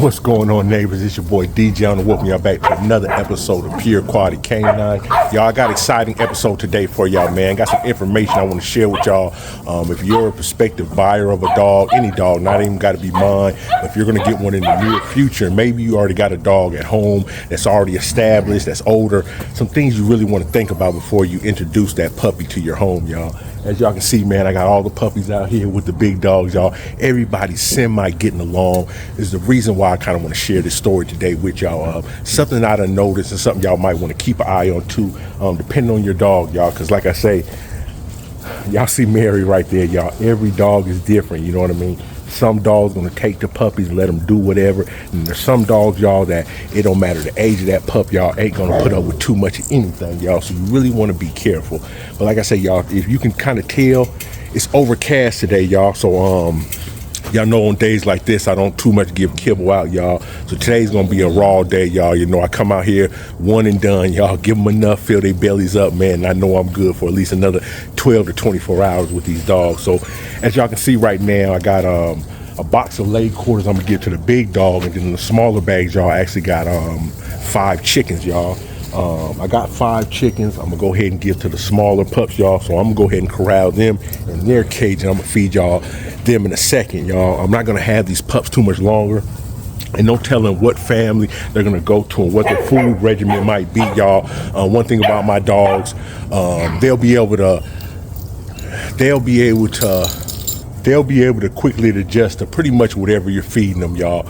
What's going on, neighbors? It's your boy DJ, and welcome y'all back to another episode of Pure Quality Canine. Y'all, I got an exciting episode today for y'all, man. Got some information I want to share with y'all. If you're a prospective buyer of a dog, any dog, not even got to be mine, if you're going to get one in the near future, maybe you already got a dog at home that's already established, that's older, some things you really want to think about before you introduce that puppy to your home, y'all. As y'all can see, man, I got all the puppies out here with the big dogs, y'all. Everybody's semi getting along. Is the reason why I kind of want to share this story today with y'all. Something I done noticed and something y'all might want to keep an eye on too, depending on your dog, y'all. Because like I say, y'all see Mary right there, y'all. Every dog is different, you know what I mean? Some dogs gonna take the puppies and let them do whatever, and there's some dogs, y'all, that it don't matter the age of that pup, y'all ain't gonna put up with too much of anything, y'all. So you really want to be careful. But like I say, y'all, if you can kind of tell, it's overcast today, y'all. So y'all know on days like this, I don't too much give kibble out, y'all. So today's gonna be a raw day, y'all. You know, I come out here one and done, y'all. Give them enough, fill their bellies up, man. And I know I'm good for at least another 12 to 24 hours with these dogs. So as y'all can see right now, I got a box of laid quarters I'm gonna give to the big dog, and then in the smaller bags, y'all, I actually got 5 chickens, y'all. I got 5 chickens. I'm gonna go ahead and give to the smaller pups, y'all. So I'm gonna go ahead and corral them in their cage, and I'm gonna feed y'all them in a second, y'all. I'm not gonna have these pups too much longer, and no telling what family they're gonna go to and what their food regimen might be, y'all. One thing about my dogs, they'll be able to quickly adjust to pretty much whatever you're feeding them, y'all.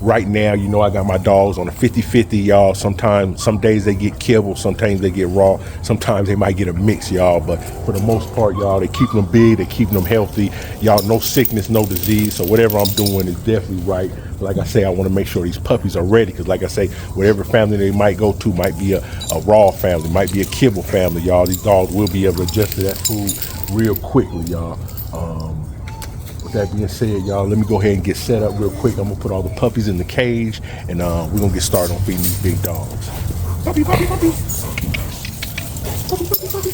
Right now, you know, I got my dogs on a 50-50, y'all. Sometimes, some days they get kibble, sometimes they get raw, sometimes they might get a mix, y'all. But for the most part, y'all, they keep them big, they keep them healthy, y'all. No sickness, no disease. So whatever I'm doing is definitely right. Like I say, I want to make sure these puppies are ready, because like I say, whatever family they might go to might be a raw family, might be a kibble family, y'all. These dogs will be able to adjust to that food real quickly, y'all. That being said, y'all, let me go ahead and get set up real quick. I'm gonna put all the puppies in the cage, and we're gonna get started on feeding these big dogs. Puppy, puppy, puppy. Puppy, puppy, puppy.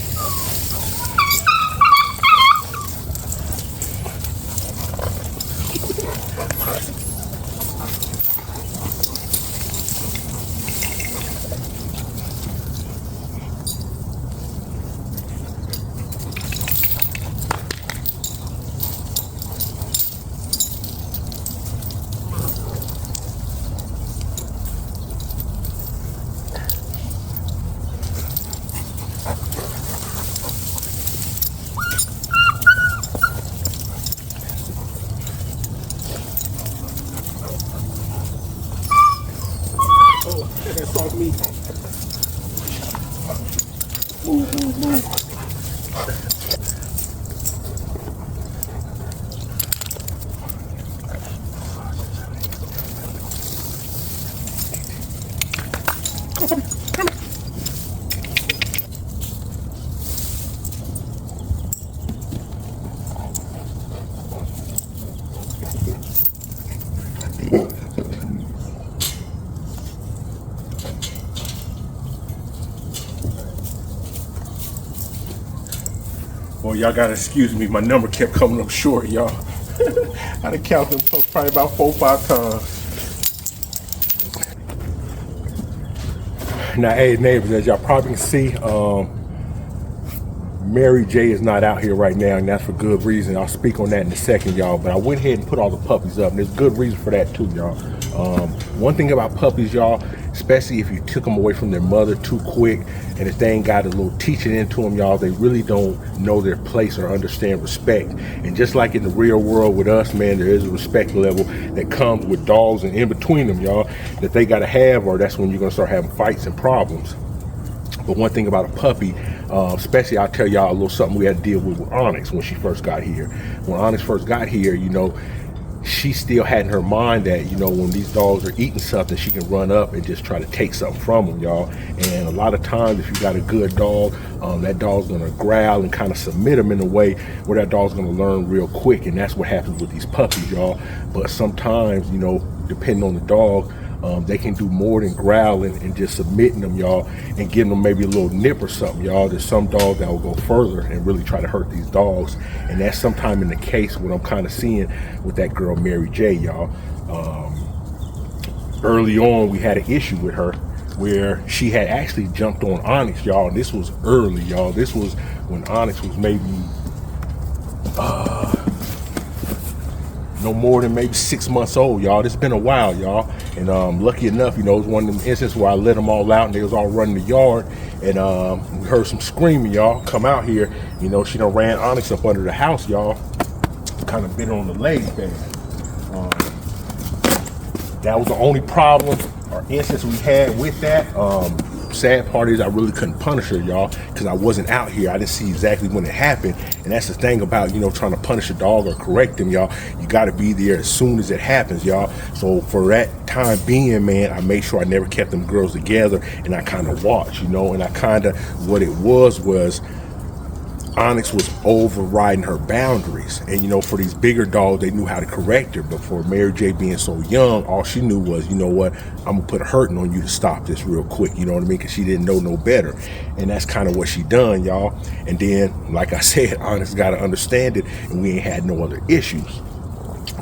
That's all me. Move, move, move. Well, y'all gotta excuse me, my number kept coming up short, y'all. I done count them probably about 4 or 5 times. Now, hey, neighbors, as y'all probably can see, Mary J is not out here right now, and that's for good reason. I'll speak on that in a second, y'all. But I went ahead and put all the puppies up, and there's good reason for that too, y'all. One thing about puppies, y'all, especially if you took them away from their mother too quick, and if they ain't got a little teaching into them, y'all, they really don't know their place or understand respect. And just like in the real world with us, man, there is a respect level that comes with dogs and in between them, y'all, that they gotta have, or that's when you're gonna start having fights and problems. But one thing about a puppy, especially, I'll tell y'all a little something we had to deal with Onyx when she first got here. When Onyx first got here, you know, she still had in her mind that, you know, when these dogs are eating something, she can run up and just try to take something from them, y'all. And a lot of times, if you got a good dog, that dog's gonna growl and kind of submit them in a way where that dog's gonna learn real quick. And that's what happens with these puppies, y'all. But sometimes, you know, depending on the dog, they can do more than growling and just submitting them, y'all, and giving them maybe a little nip or something, y'all. There's some dogs that will go further and really try to hurt these dogs, and that's sometime in the case what I'm kind of seeing with that girl Mary J, y'all. Early on, we had an issue with her where she had actually jumped on Onyx, y'all. And this was early, y'all. This was when Onyx was maybe no more than maybe 6 months old, y'all. It's been a while, y'all. And lucky enough, you know, it was one of them instances where I let them all out and they was all running the yard. And we heard some screaming, y'all. Come out here. You know, she done ran Onyx up under the house, y'all. Kind of bit on the leg there. That was the only problem or instance we had with that. Sad part is I really couldn't punish her, y'all, because I wasn't out here. I didn't see exactly when it happened. And that's the thing about, you know, trying to punish a dog or correct them, y'all. You got to be there as soon as it happens, y'all. So for that time being, man, I made sure I never kept them girls together, and I kind of watched, you know, and I kind of, what it was Onyx was overriding her boundaries. And, you know, for these bigger dogs, they knew how to correct her. But for Mary J being so young, all she knew was, you know what, I'm going to put a hurting on you to stop this real quick. You know what I mean? Because she didn't know no better. And that's kind of what she done, y'all. And then, like I said, Onyx got to understand it, and we ain't had no other issues.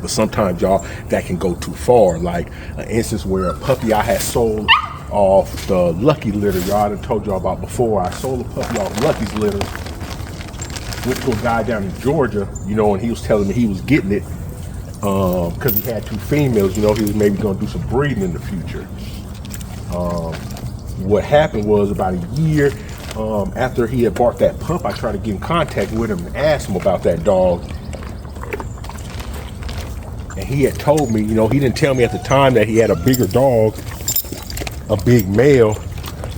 But sometimes, y'all, that can go too far. Like an instance where a puppy I had sold off the Lucky litter, y'all, I done told y'all about before. I sold a puppy off Lucky's litter. Went to a guy down in Georgia, you know, and he was telling me he was getting it because he had 2 females, you know, he was maybe going to do some breeding in the future. What happened was about a year after he had bought that pup, I tried to get in contact with him and ask him about that dog. And he had told me, you know, he didn't tell me at the time that he had a bigger dog, a big male.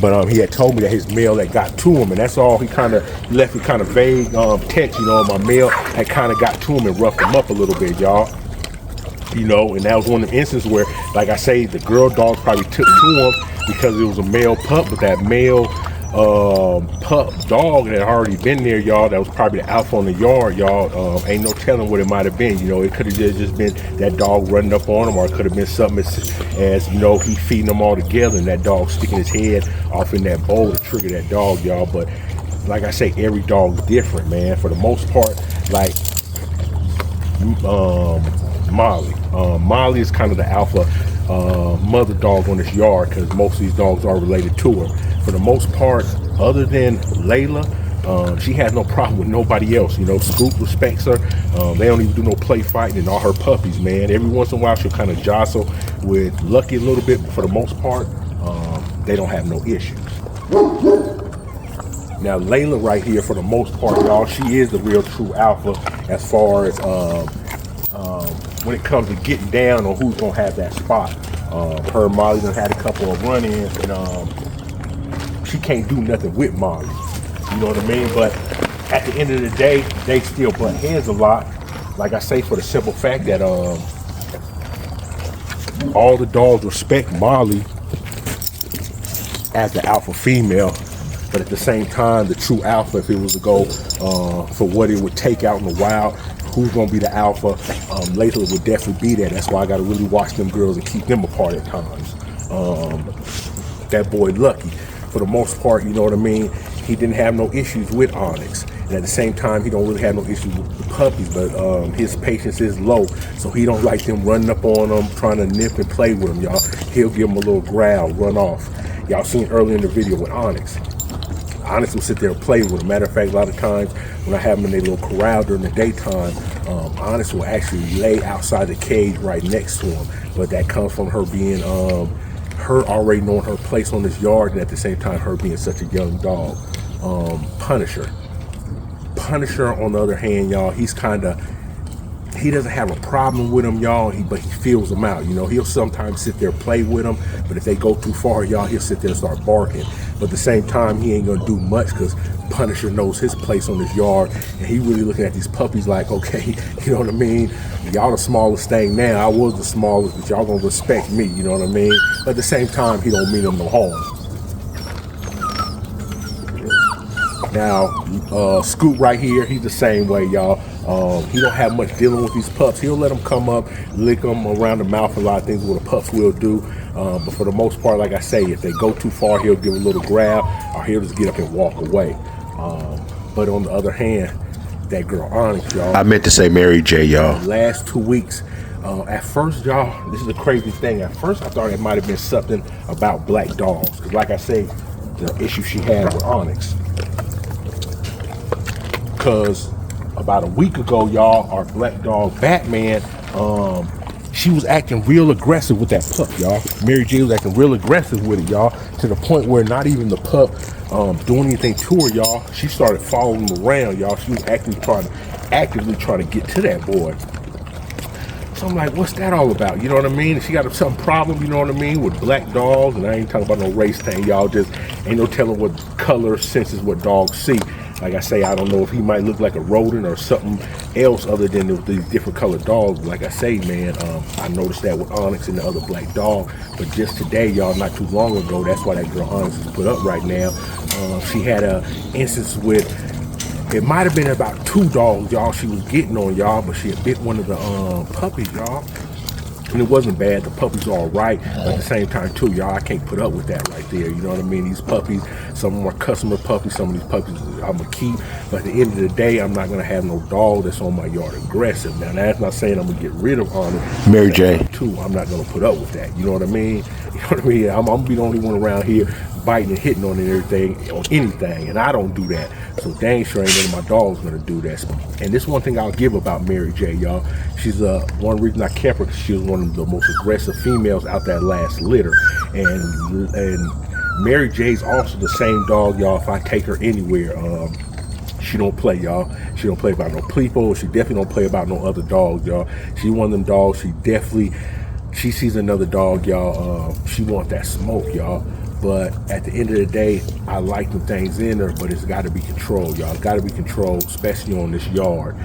But he had told me that his male had got to him, and that's all. He kind of left me kind of vague text, you know. My male had kind of got to him and roughed him up a little bit, y'all. You know, and that was one of the instances where, like I say, the girl dog probably took to him because it was a male pup, but that male pup dog that had already been there, y'all, that was probably the alpha on the yard, y'all. Ain't no telling what it might have been. You know, it could have just been that dog running up on him, or it could have been something as you know, he feeding them all together and that dog sticking his head off in that bowl to trigger that dog, y'all. But like I say, every dog's different, man. For the most part, like Molly. Molly is kind of the alpha mother dog on this yard because most of these dogs are related to her. For the most part, other than Layla, she has no problem with nobody else. You know, Scoop respects her. They don't even do no play fighting, and all her puppies, man. Every once in a while, she'll kind of jostle with Lucky a little bit, but for the most part, they don't have no issues. Now, Layla right here, for the most part, y'all, she is the real true alpha as far as when it comes to getting down on who's gonna have that spot. Her and Molly done had a couple of run-ins, and she can't do nothing with Molly. You know what I mean? But at the end of the day, they still butt heads a lot. Like I say, for the simple fact that all the dogs respect Molly as the alpha female, but at the same time, the true alpha, if it was to go for what it would take out in the wild, who's gonna be the alpha? Layla would definitely be there. That's why I gotta really watch them girls and keep them apart at times. That boy Lucky, for the most part, you know what I mean, he didn't have no issues with Onyx, and at the same time, he don't really have no issues with the puppies, but his patience is low, so he don't like them running up on him, trying to nip and play with him, y'all. He'll give him a little growl, run off. Y'all seen earlier in the video with Onyx. Onyx will sit there and play with him. Matter of fact, a lot of times when I have them in their little corral during the daytime, Onyx will actually lay outside the cage right next to him. But that comes from her being, her already knowing her place on this yard, and at the same time, her being such a young dog. Punisher, on the other hand, y'all, he's kind of, he doesn't have a problem with them, y'all, but he feels them out. You know, he'll sometimes sit there and play with them, but if they go too far, y'all, he'll sit there and start barking. But at the same time, he ain't gonna do much because Punisher knows his place on this yard, and he really looking at these puppies like, okay, you know what I mean? Y'all the smallest thing now. I was the smallest, but y'all gonna respect me, you know what I mean? But at the same time, he don't mean them no harm. Now, Scoop right here, he's the same way, y'all. He don't have much dealing with these pups. He'll let them come up, lick them around the mouth, a lot of things what the pups will do. But for the most part, like I say, if they go too far, he'll give a little grab, or he'll just get up and walk away. But on the other hand, that girl Onyx, y'all. I meant to say Mary J, y'all. Last 2 weeks, at first, y'all, this is a crazy thing. At first, I thought it might have been something about black dogs. Because like I say, the issue she had with Onyx. Because about a week ago, y'all, our black dog Batman, she was acting real aggressive with that pup, y'all. Mary J was acting real aggressive with it, y'all, to the point where not even the pup doing anything to her, y'all. She started following him around, y'all. She was actively trying to get to that boy. So I'm like, what's that all about? You know what I mean? She got some problem, you know what I mean, with black dogs. And I ain't talking about no race thing, y'all. Just ain't no telling what color senses what dogs see. Like I say, I don't know if he might look like a rodent or something else other than these different colored dogs. Like I say, man, I noticed that with Onyx and the other black dog. But just today, y'all, not too long ago, that's why that girl Onyx is put up right now. She had a instance with, it might have been about 2 dogs, y'all, she was getting on, y'all, but she had bit one of the puppies, y'all. And it wasn't bad. The puppies are all right. But at the same time, too, y'all, I can't put up with that right there. You know what I mean? These puppies, some of them are customer puppies. Some of these puppies I'm going to keep. But at the end of the day, I'm not going to have no dog that's on my yard aggressive. Now, that's not saying I'm going to get rid of Onyx. Mary J. Too, I'm not going to put up with that. You know what I mean? You know what I mean? I'm going to be the only one around here biting and hitting on everything, on anything. And I don't do that. So dang sure ain't none of my dogs going to do that. And this one thing I'll give about Mary J, y'all. She's one reason I kept her, because she was one of the most aggressive females out that last litter. And Mary J's also the same dog, y'all. If I take her anywhere, she don't play, y'all. She don't play about no people. She definitely don't play about no other dogs, y'all. She one of them dogs. She sees another dog, y'all. She want that smoke, y'all. But at the end of the day, I like the things in her, but it's got to be controlled, y'all. It's got to be controlled, especially on this yard.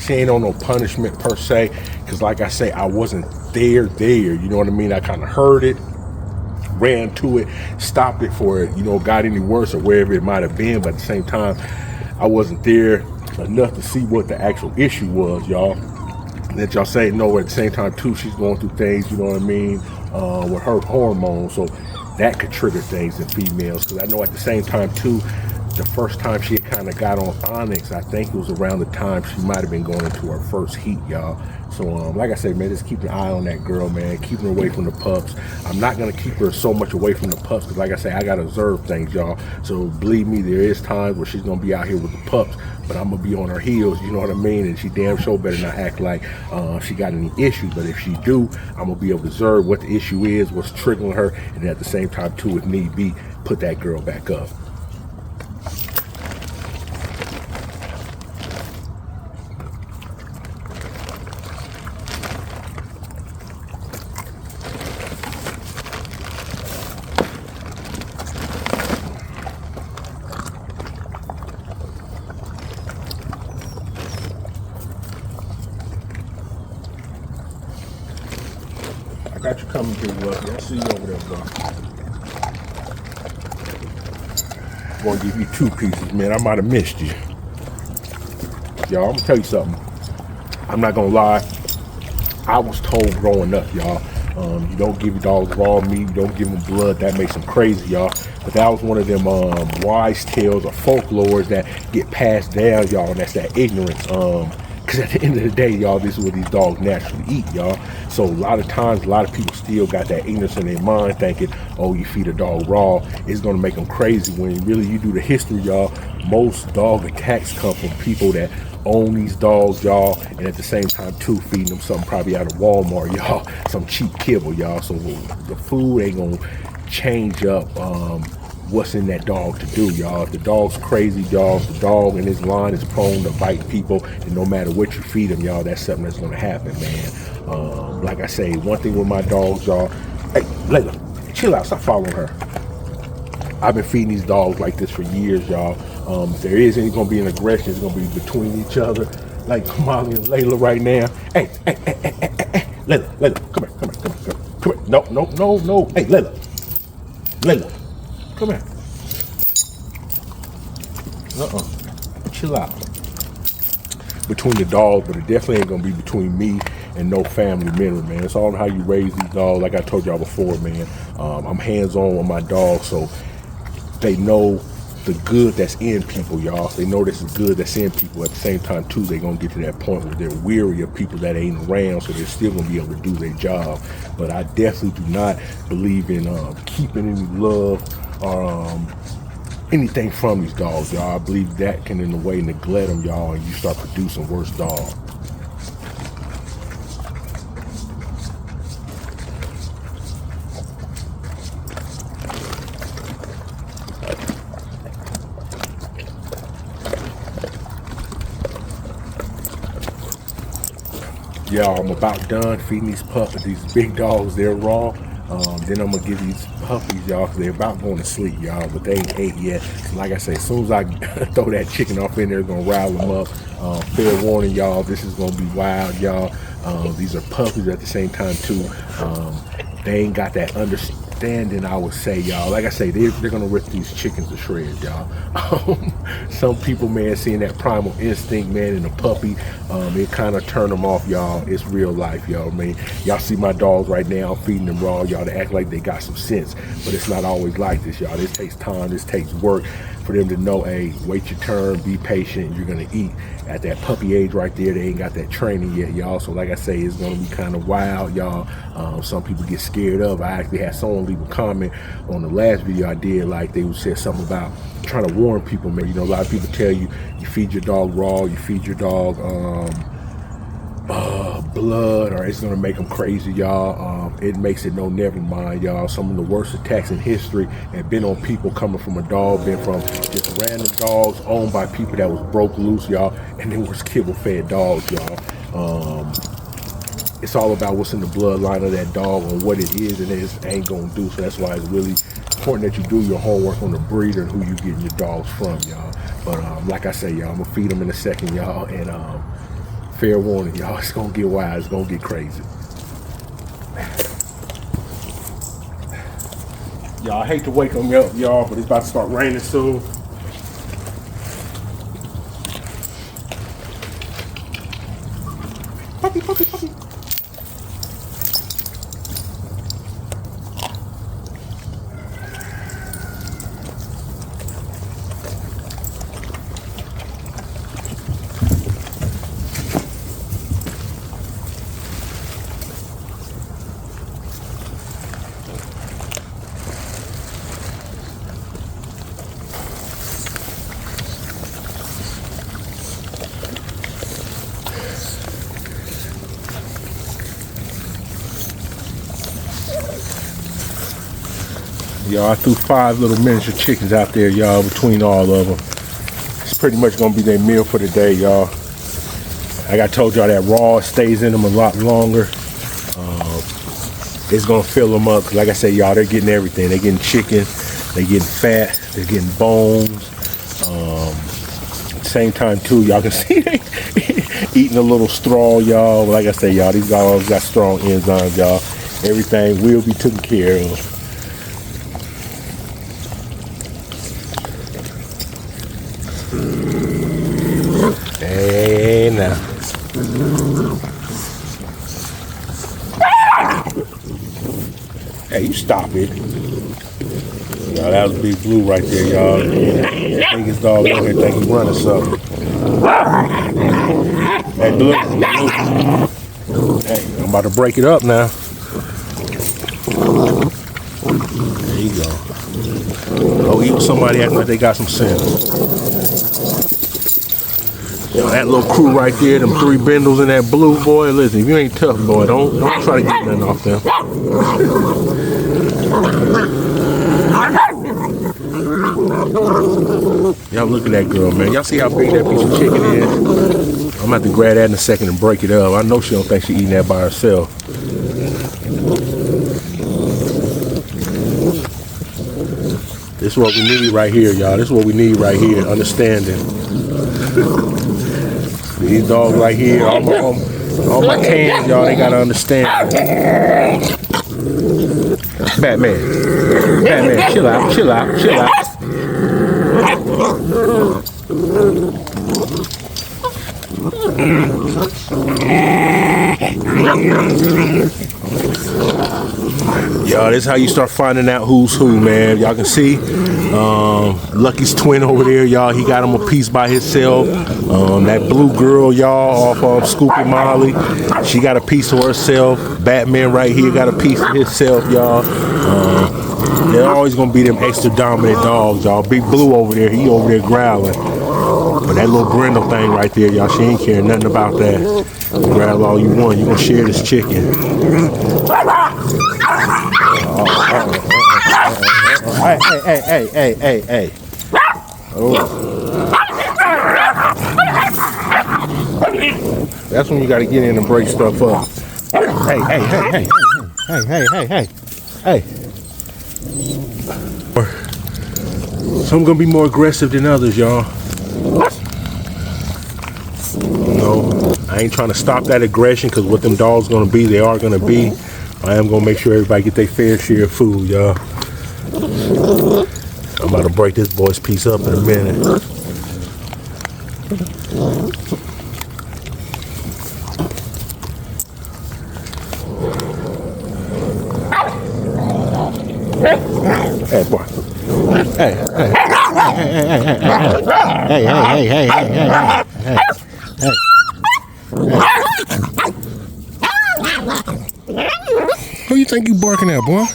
She ain't on no punishment per se, because like I say, I wasn't there, you know what I mean? I kind of heard it, ran to it, stopped it for it, you know, got any worse or wherever it might have been, but at the same time, I wasn't there enough to see what the actual issue was, y'all. That y'all say, no, at the same time, too, she's going through things, you know what I mean, with her hormones, so that could trigger things in females, because I know at the same time, too, the first time she kind of got on Onyx, I think it was around the time she might have been going into her first heat, y'all. So, like I said, man, just keep an eye on that girl, man. Keeping her away from the pups. I'm not going to keep her so much away from the pups because, like I say, I got to observe things, y'all. So, believe me, there is times where she's going to be out here with the pups, but I'm going to be on her heels, you know what I mean? And she damn sure better not act like she got any issues. But if she do, I'm going to be able to observe what the issue is, what's triggering her, and at the same time, too, if need be, put that girl back up. I got you coming here, Lucky. I see you over there, bro. I'm gonna give you 2 pieces, man. I might have missed you. Y'all, I'm gonna tell you something. I'm not gonna lie. I was told growing up, y'all, you don't give your dogs raw meat, you don't give them blood. That makes them crazy, y'all. But that was one of them wise tales or folklores that get passed down, y'all, and that's that ignorance. Because at the end of the day, y'all, this is what these dogs naturally eat, y'all. So a lot of times, a lot of people still got that ignorance in their mind thinking, oh, you feed a dog raw, it's going to make them crazy. When really you do the history, y'all, most dog attacks come from people that own these dogs, y'all, and at the same time, too, feeding them something probably out of Walmart, y'all, some cheap kibble, y'all. So the food ain't going to change up what's in that dog to do, y'all. If the dog's crazy, y'all, if the dog in his line is prone to bite people, and no matter what you feed him, y'all, that's something that's going to happen, man. Like I say, one thing with my dogs, y'all, hey, Layla, chill out, stop following her. I've been feeding these dogs like this for years, y'all. If there is going to be an aggression, it's going to be between each other, like Molly and Layla right now. Hey, Layla, come here. No. Hey, Layla, come here. Chill out. between the dogs, but it definitely ain't gonna be between me and no family member, man. It's all on how you raise these dogs. Like I told y'all before, man, I'm hands-on with my dogs, so they know the good that's in people, y'all. They know this is good that's in people. At the same time, too, they're gonna get to that point where they're weary of people that ain't around, so they're still gonna be able to do their job. But I definitely do not believe in keeping any love or anything from these dogs, y'all. I believe that can, in a way, neglect them, y'all, and you start producing worse dogs. Y'all, I'm about done feeding these puppies, these big dogs. They're raw. Then I'm gonna give these puppies, y'all, because they're about going to sleep, y'all, but they ain't ate yet. So like I say, as soon as I throw that chicken off in there, gonna rile them up. Fair warning, y'all, this is gonna be wild, y'all. These are puppies at the same time, too. They ain't got that understanding, I would say, y'all. Like I say, they're gonna rip these chickens to shreds, y'all. Some people, man, seeing that primal instinct, man, in a puppy, it kind of turn them off, y'all. It's real life, y'all. I mean, y'all see my dogs right now, I'm feeding them raw, y'all. They act like they got some sense, but it's not always like this, y'all. This takes time, this takes work for them to know, hey, wait your turn, be patient, you're gonna eat. At that puppy age right there, they ain't got that training yet, y'all. So like I say, it's gonna be kind of wild, y'all. Some people get scared of. I actually had someone leave a comment on the last video I did, like they would say something about trying to warn people, man. You know, a lot of people tell you, you feed your dog raw, you feed your dog blood, or it's gonna make them crazy, y'all. It makes it no, never mind, y'all. Some of the worst attacks in history have been on people coming from a dog, been from just random dogs owned by people that was broke loose, y'all, and then was kibble-fed dogs, y'all. It's all about what's in the bloodline of that dog and what it is and it ain't gonna do. So that's why it's really important that you do your homework on the breeder and who you getting your dogs from, y'all. But like I say, y'all, I'm gonna feed them in a second, y'all, and fair warning, y'all, it's gonna get wild, it's gonna get crazy. Y'all, I hate to wake them up, y'all, but it's about to start raining soon. Puppy, puppy, puppy. Y'all, I threw 5 little miniature chickens out there, y'all, between all of them. It's pretty much gonna be their meal for the day, y'all. Like I told y'all, that raw stays in them a lot longer. It's gonna fill them up, cause like I said, y'all, they're getting everything. They're getting chicken, they're getting fat, they're getting bones. Same time too, y'all can see they eating a little straw, y'all. Like I say, y'all, these dogs got strong enzymes, y'all. Everything will be taken care of. Hey, now. Hey, you stop it. Y'all, that was Big Blue right there, y'all. Biggest dog out here think he running something. Hey, Blue. Hey, I'm about to break it up now. There you go. Oh, eat with somebody acting like they got some sense. Yo, that little crew right there, them 3 bindles and that Blue, boy, listen, if you ain't tough, boy, don't try to get nothing off them. Y'all look at that girl, man. Y'all see how big that piece of chicken is? I'm gonna have to grab that in a second and break it up. I know she don't think she eating that by herself. This is what we need right here, y'all. This is what we need right here, understanding. These dogs right here, all my cans, y'all, they gotta understand. Batman, chill out, chill out, chill out. Y'all, this is how you start finding out who's who, man. Y'all can see Lucky's twin over there, y'all. He got him a piece by himself. That blue girl, y'all, off Scoopy Molly, she got a piece of herself. Batman right here got a piece of himself, y'all. They're always gonna be them extra dominant dogs, y'all. Big Blue over there, he over there growling. But that little brindle thing right there, y'all, she ain't caring nothing about that. Growl all you want. You gonna share this chicken. Hey. Oh. That's when you gotta get in and break stuff up. Hey. Some gonna be more aggressive than others, y'all. No, I ain't trying to stop that aggression, because what them dogs gonna be, they are gonna be. I am gonna make sure everybody get their fair share of food, y'all. I'm about to break this boy's piece up in a minute. Hey, boy. Hey. Who you think you barking at, boy?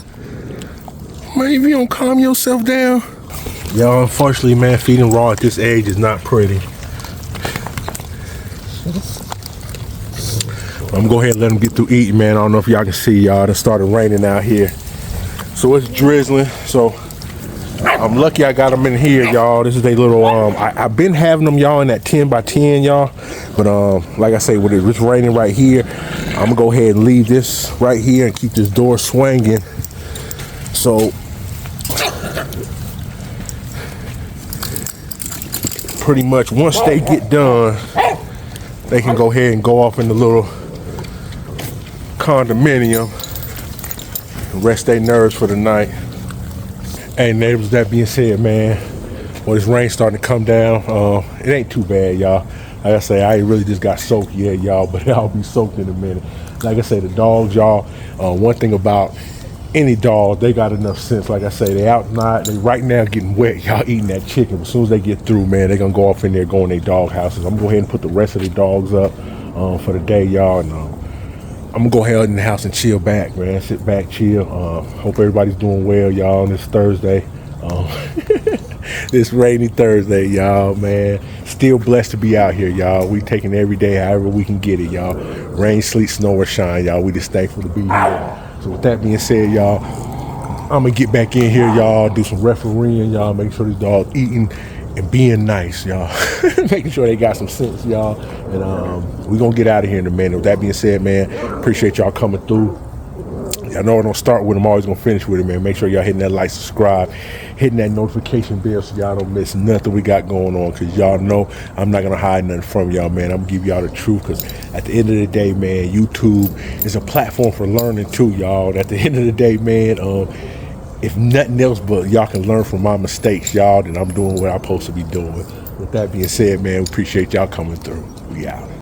Man, if you don't calm yourself down. Y'all, unfortunately, man, feeding raw at this age is not pretty. I'm gonna go ahead and let them get through eating, man. I don't know if y'all can see, y'all. It started raining out here. So it's drizzling. So I'm lucky I got them in here, y'all. This is a little, I've been having them, y'all, in that 10 by 10, y'all. But like I say, with it's raining right here, I'm gonna go ahead and leave this right here and keep this door swinging. So pretty much once they get done, they can go ahead and go off in the little condominium and rest their nerves for the night. Hey neighbors, that being said, man, well, this rain's starting to come down. It ain't too bad, y'all. Like I say, I ain't really just got soaked yet, y'all, but I'll be soaked in a minute. Like I say, the dogs, y'all, one thing about any dog, they got enough sense. Like I say, they out not, they right now getting wet, y'all, eating that chicken. As soon as they get through, man, they're gonna go off in there, go in their dog houses. I'm gonna go ahead and put the rest of the dogs up for the day, y'all, and I'm gonna go ahead in the house and chill back, man. Sit back, chill. Hope everybody's doing well, y'all, on this Thursday. This rainy Thursday, y'all, man. Still blessed to be out here, y'all. We taking every day however we can get it, y'all. Rain, sleet, snow, or shine, y'all. We just thankful to be here. So with that being said, y'all, I'm gonna get back in here, y'all, do some refereeing, y'all, make sure these dogs eating and being nice, y'all. Making sure they got some sense, y'all. And we're gonna get out of here in a minute. With that being said, man, appreciate y'all coming through. I know I don't start with them, I'm always gonna finish with it, man. Make sure y'all hitting that like, subscribe, hitting that notification bell so y'all don't miss nothing we got going on, because y'all know I'm not gonna hide nothing from y'all, man. I'm gonna give y'all the truth, because at the end of the day, man, YouTube is a platform for learning too, y'all. And at the end of the day, man, if nothing else but y'all can learn from my mistakes, y'all, then I'm doing what I'm supposed to be doing. With that being said, man, we appreciate y'all coming through. We out.